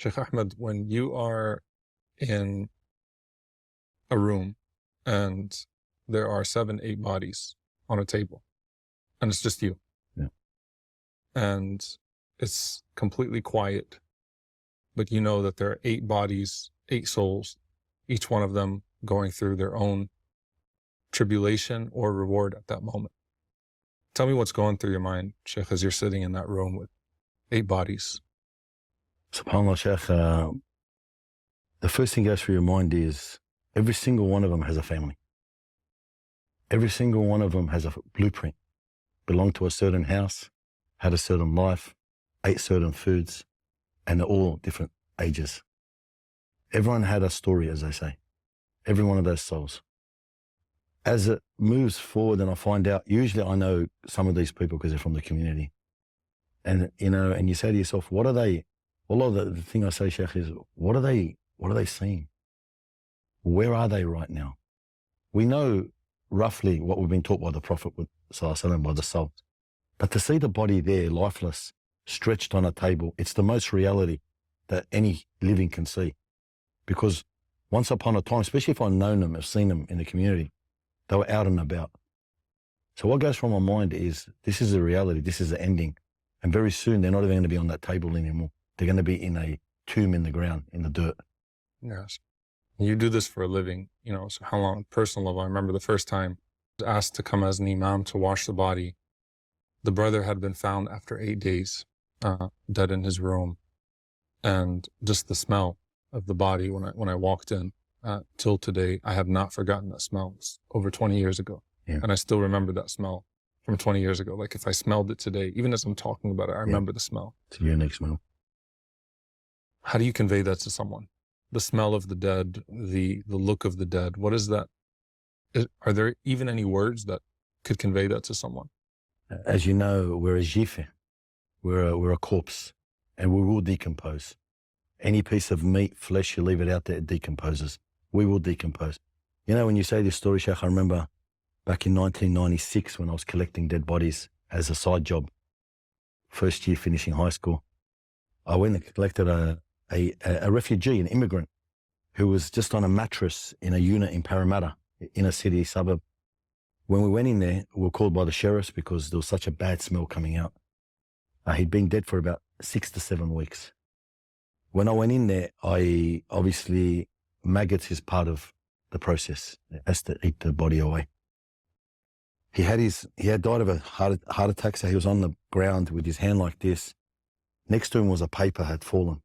Sheikh Ahmed, when you are in a room and there are 7, 8 bodies on a table and it's just you. Yeah. And it's completely quiet, but you know that there are 8 bodies, 8 souls, each one of them going through their own tribulation or reward at that moment. Tell me what's going through your mind, Sheikh, as you're sitting in that room with 8 bodies. SubhanAllah, Sheikh, the first thing goes through your mind is every single one of them has a family. Every single one of them has a blueprint, belonged to a certain house, had a certain life, ate certain foods, and they're all different ages. Everyone had a story, as they say, every one of those souls. As it moves forward and I find out, usually I know some of these people because they're from the community. And, you know, and you say to yourself, what are they, well, the thing I say, Sheikh, is what are they seeing? Where are they right now? We know roughly what we've been taught by the Prophet, by the soul. But to see the body there, lifeless, stretched on a table, it's the most reality that any living can see. Because once upon a time, especially if I've known them, I've seen them in the community, they were out and about. So what goes from my mind is, this is a reality, this is the ending. And very soon, they're not even going to be on that table anymore. They're going to be in a tomb in the ground, in the dirt. Yes. You do this for a living, you know, so how long, personal level, I remember the first time I was asked to come as an imam to wash the body. The brother had been found after 8 days, dead in his room. And just the smell of the body when I walked in, till today, I have not forgotten that smell. It's over 20 years ago. Yeah. And I still remember that smell from 20 years ago. Like if I smelled it today, even as I'm talking about it, I remember the smell. It's a unique smell. How do you convey that to someone? The smell of the dead, the look of the dead, what is that? Are there even any words that could convey that to someone? As you know, we're a jife, we're a corpse, and we will decompose. Any piece of meat, flesh, you leave it out there, it decomposes. We will decompose. You know, when you say this story, Sheikh, I remember back in 1996 when I was collecting dead bodies as a side job, first year finishing high school. I went and collected a refugee, an immigrant, who was just on a mattress in a unit in Parramatta, in a city suburb. When we went in there, we were called by the sheriffs because there was such a bad smell coming out. He'd been dead for about 6 to 7 weeks. When I went in there, obviously maggots is part of the process. It has to eat the body away. He had died of a heart attack, so he was on the ground with his hand like this. Next to him was a paper had fallen.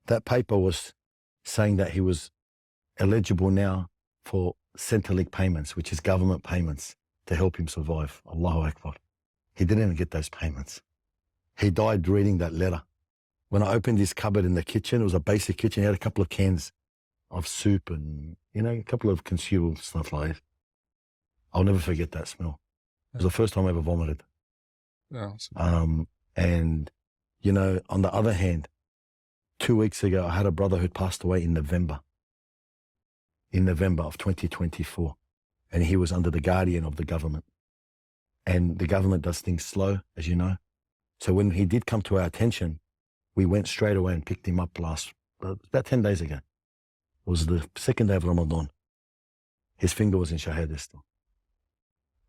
That paper was saying that he was eligible now for Centrelink payments, which is government payments to help him survive. Allahu Akbar. He didn't even get those payments. He died reading that letter. When I opened his cupboard in the kitchen, it was a basic kitchen. He had a couple of cans of soup and, you know, a couple of consumable stuff like that. I'll never forget that smell. It was the first time I ever vomited. No, and, you know, on the other hand, 2 weeks ago, I had a brother who passed away in November of 2024. And he was under the guardian of the government. And the government does things slow, as you know. So when he did come to our attention, we went straight away and picked him up about 10 days ago. It was the second day of Ramadan. His finger was in Shahada still.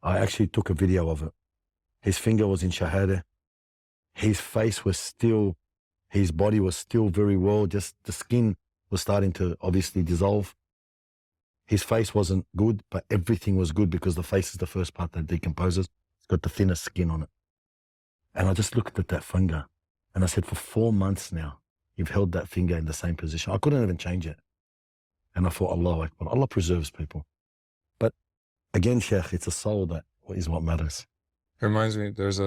I actually took a video of it. His finger was in Shahada. His face was still, his body was still very well, just the skin was starting to obviously dissolve. His face wasn't good, but everything was good because the face is the first part that decomposes. It's got the thinnest skin on it. And I just looked at that finger and I said, for 4 months now, you've held that finger in the same position. I couldn't even change it. And I thought, Allah preserves people. But again, Sheikh, it's a soul that is what matters. It reminds me, there's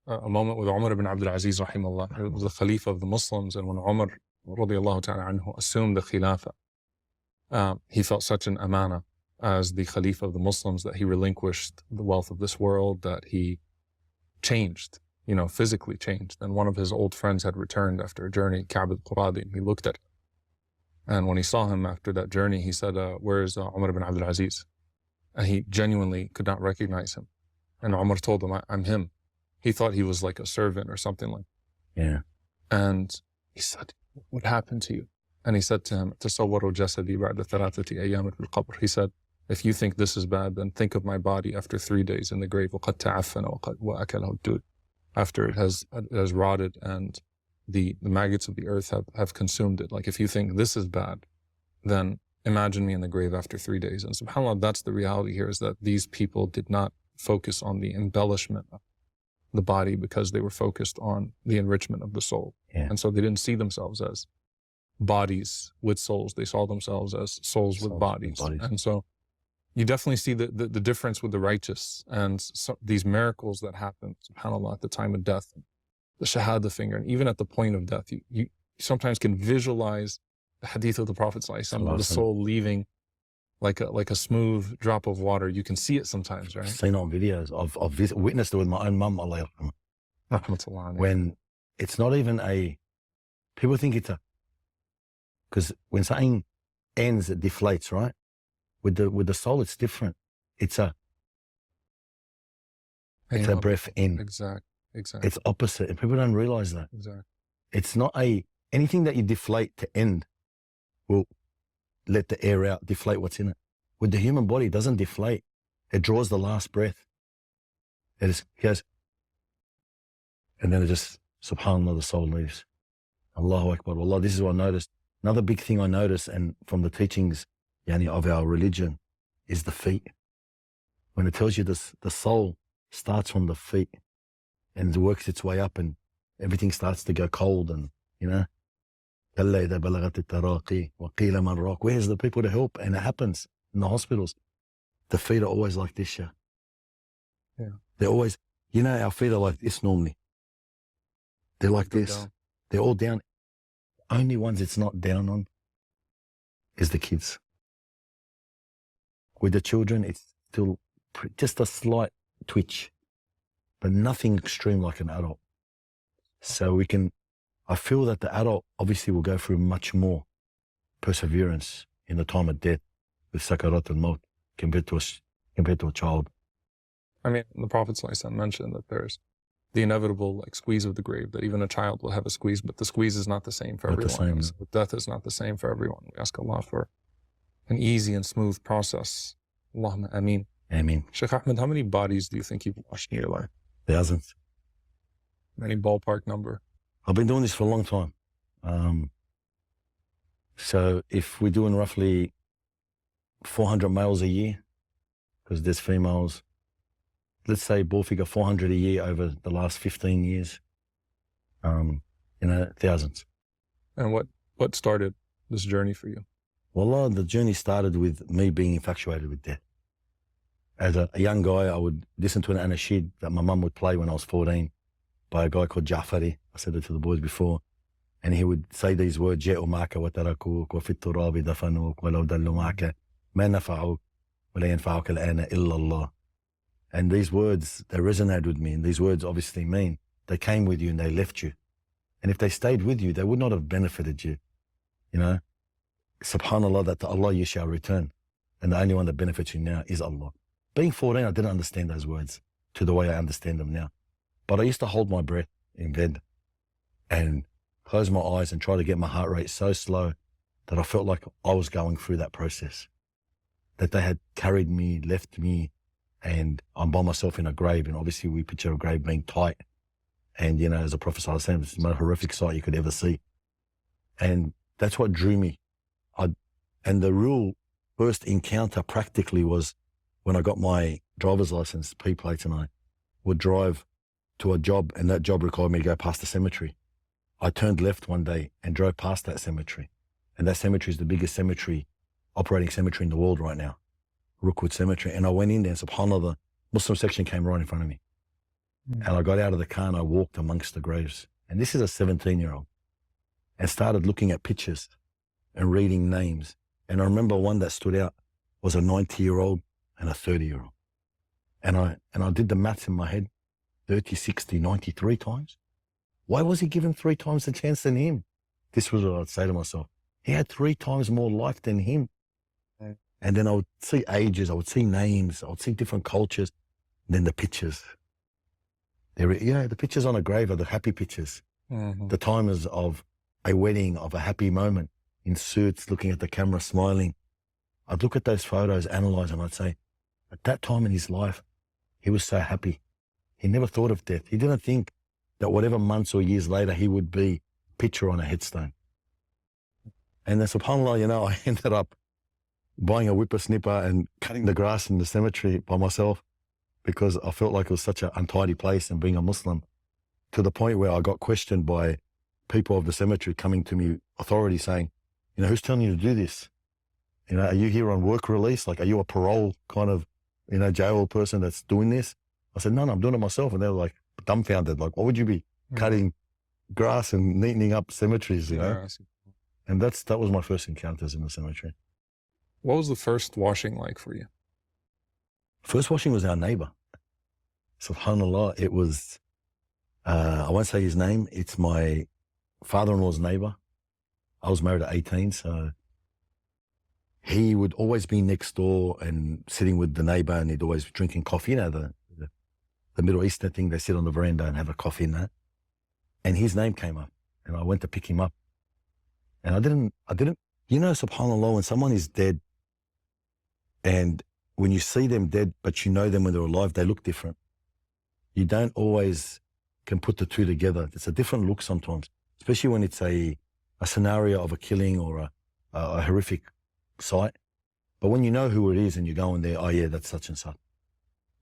a moment with Umar ibn Abdul Aziz, rahimahullah. He was the Khalifa of the Muslims, and when Umar, radiallahu ta'ala anhu, assumed the Khilafah, he felt such an amana as the Khalifa of the Muslims that he relinquished the wealth of this world, that he changed, you know, physically changed. And one of his old friends had returned after a journey, Ka'b al-Quradi, and he looked at it. And when he saw him after that journey, he said, where's Umar ibn Abdul Aziz? And he genuinely could not recognize him. And Umar told him, I'm him. He thought he was like a servant or something like that. Yeah. And he said, would happen to you. And he said to him, تصوروا جسدي بعد 3 أيام في القبر. He said, if you think this is bad, then think of my body after 3 days in the grave. وقد تعفن وأكله الدود. After it has rotted and the maggots of the earth have consumed it. Like, if you think this is bad, then imagine me in the grave after 3 days. And subhanAllah, that's the reality here, is that these people did not focus on the embellishment of the body because they were focused on the enrichment of the soul. Yeah. And so they didn't see themselves as bodies with souls. They saw themselves as souls with bodies. And so you definitely see the difference with the righteous and these miracles that happened, subhanAllah, at the time of death, the shahada finger, and even at the point of death. You sometimes can visualize the hadith of the Prophet ﷺ, the soul leaving like a smooth drop of water. You can see it sometimes, right? I've seen it on videos. I've witnessed it with my own mum, Allah yarhamah. When it's not even people think it's because when something ends, it deflates, right? With the soul, it's different. It's a breath in. Exactly. It's opposite, and people don't realize that. Exactly. It's not anything that you deflate to end will let the air out, deflate what's in it. With the human body, it doesn't deflate. It draws the last breath. It goes, and then it just, subhanAllah, the soul leaves. Allahu Akbar. Wallah, this is what I noticed. Another big thing I noticed, and from the teachings of our religion, is the feet. When it tells you this, the soul starts from the feet and works its way up, and everything starts to go cold, and where's the people to help? And it happens in the hospitals. The feet are always like this, yeah. They're always, our feet are like this normally. They're like this. Down. They're all down. Only ones it's not down on is the kids. With the children, it's still just a slight twitch, but nothing extreme like an adult. So I feel that the adult obviously will go through much more perseverance in the time of death with sakarat al-maut compared to a child. I mean, the Prophet ﷺ mentioned that there's the inevitable squeeze of the grave, that even a child will have a squeeze, but the squeeze is not the same for everyone. Death is not the same for everyone. We ask Allah for an easy and smooth process. Allahumma ameen. Ameen. Sheikh Ahmed, how many bodies do you think you've washed in your life? Thousands. Any ballpark number? I've been doing this for a long time. So if we're doing roughly 400 males a year, because there's females, let's say ball figure 400 a year over the last 15 years, thousands. And what started this journey for you? Wallah, the journey started with me being infatuated with death. As a young guy, I would listen to an anashid that my mum would play when I was 14 by a guy called Ja'fari. I said it to the boys before. And he would say these words, جَئُوا مَعَكَ وَتَرَكُوكَ وَفِي التُّرَابِ دَفَنُوكَ وَلَوْ دَلُّوا مَعَكَ مَا نَفَعُوكَ وَلَا يَنْفَعُكَ الْآنَ إِلَّا اللَّهِ. And these words, they resonated with me. And these words obviously mean they came with you and they left you. And if they stayed with you, they would not have benefited you. Subhanallah, that to Allah you shall return. And the only one that benefits you now is Allah. Being 14, I didn't understand those words to the way I understand them now. But I used to hold my breath in bed and close my eyes and try to get my heart rate so slow that I felt like I was going through that process. That they had carried me, left me, and I'm by myself in a grave. And obviously we picture a grave being tight. And, as a Prophet ﷺ, it's the most horrific sight you could ever see. And that's what drew me. And the real first encounter practically was when I got my driver's license, P-plates, and I would drive to a job, and that job required me to go past the cemetery. I turned left one day and drove past that cemetery. And that cemetery is the biggest operating cemetery in the world right now, Rookwood Cemetery. And I went in there, and subhanAllah, the Muslim section came right in front of me. And I got out of the car and I walked amongst the graves. And this is a 17-year-old. And started looking at pictures and reading names. And I remember one that stood out was a 90-year-old and a 30-year-old. And I did the maths in my head, 30, 60, 93 times. Why was he given 3 times the chance than him? This was what I'd say to myself. He had 3 times more life than him. And then I would see ages, I would see names, I would see different cultures. And then the pictures. The pictures on a grave are the happy pictures. Mm-hmm. The timers of a wedding of a happy moment in suits, looking at the camera, smiling. I'd look at those photos, analyze them, I'd say, at that time in his life, he was so happy. He never thought of death. He didn't think that whatever months or years later he would be picture on a headstone. And then subhanAllah, you know, I ended up buying a whippersnipper and cutting the grass in the cemetery by myself because I felt like it was such an untidy place, and being a Muslim, to the point where I got questioned by people of the cemetery coming to me, authorities saying, you know, who's telling you to do this? You know, are you here on work release? Like, are you a parole kind of, you know, jail person that's doing this? I said, no, I'm doing it myself. And they were like dumbfounded. Like, why would you be cutting grass and neatening up cemeteries, you know? And that was my first encounters in the cemetery. What was the first washing like for you? First washing was our neighbor. SubhanAllah, it was, I won't say his name. It's my father-in-law's neighbor. I was married at 18, so he would always be next door and sitting with the neighbor, and he'd always be drinking coffee. You know, the Middle Eastern thing, they sit on the veranda and have a coffee and that. And his name came up, and I went to pick him up. And I didn't, you know, subhanAllah, when someone is dead, and when you see them dead, but you know them when they're alive, they look different. You don't always can put the two together. It's a different look sometimes, especially when it's a scenario of a killing or a horrific sight. But when you know who it is and you go in there, oh yeah, that's such and such.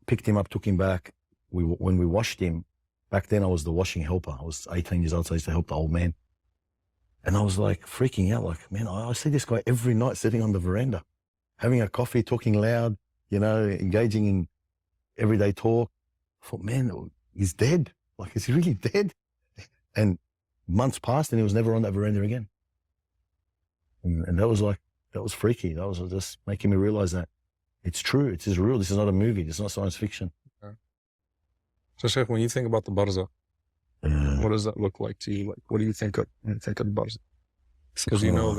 Picked him up, took him back. When we washed him, back then I was the washing helper. I was 18 years old, so I used to help the old man. And I was like freaking out, like, man, I see this guy every night sitting on the veranda, having a coffee, talking loud, you know, engaging in everyday talk. I thought, man, he's dead. Like, is he really dead? And months passed and he was never on that veranda again. And that was freaky. That was just making me realize that it's true. It is real. This is not a movie. It's not science fiction. Okay. So, Sheikh, when you think about the Barzakh, what does that look like to you? Like, what do you think of when you think of the Barzakh? Because you know